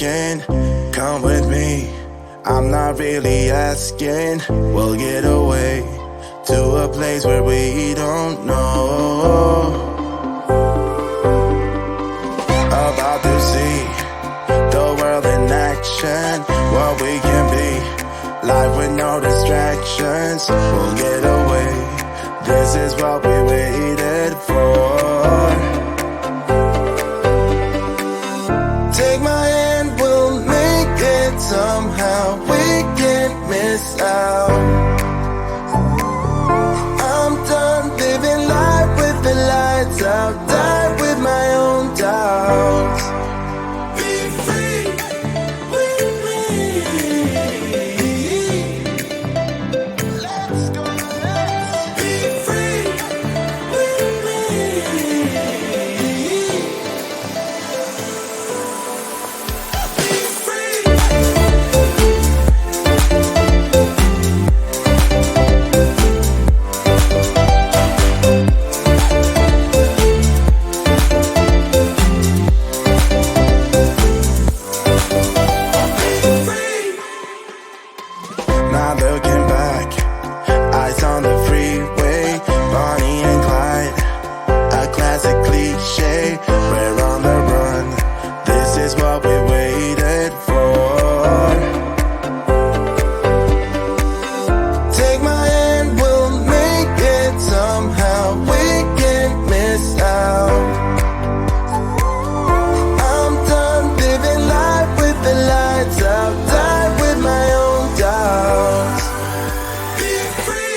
asking, come with me. I'm not really asking. We'll get away to a place where we don't know. About to see the world in action, what we can be. Life with no distractions. We'll get away. This is what we waited for. Take my hand, we'll make it somehow. We can't miss out. I'm done living life with the lights out. Die with my own doubts. Be free with me. Let's go, let's be free with me. Be free. Not looking back, eyes on the freeway, Bonnie and Clyde, a classic cliche. We're on the run, this is what we waited for. Take my hand, we'll make it somehow. We can't miss out. I'm done living life with the lights out. Die with my own doubts. Be free.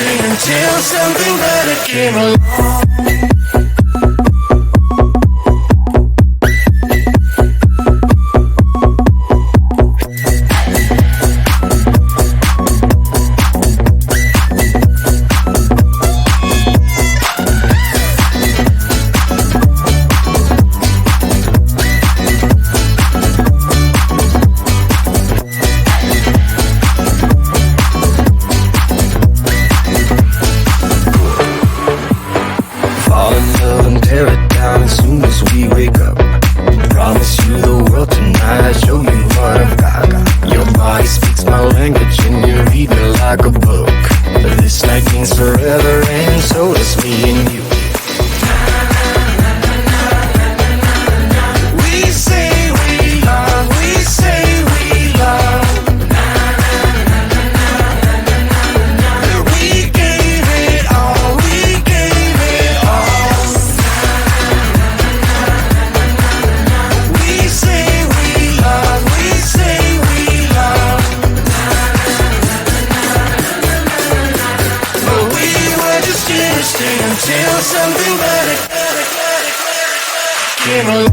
Until something better came along. something better. Came along.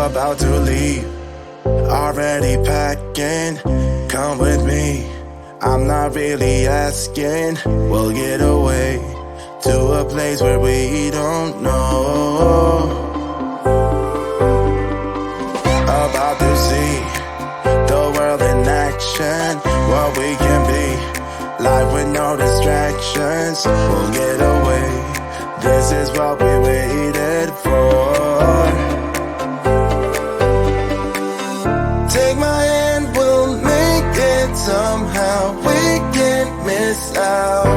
About to leave, already packing. Come with me, I'm not really asking. We'll get away to a place where we don't know. About to see the world in action, what we can be, life with no distractions. We'll get away, this is what we waited for. Take my hand, we'll make it somehow. We can't miss out.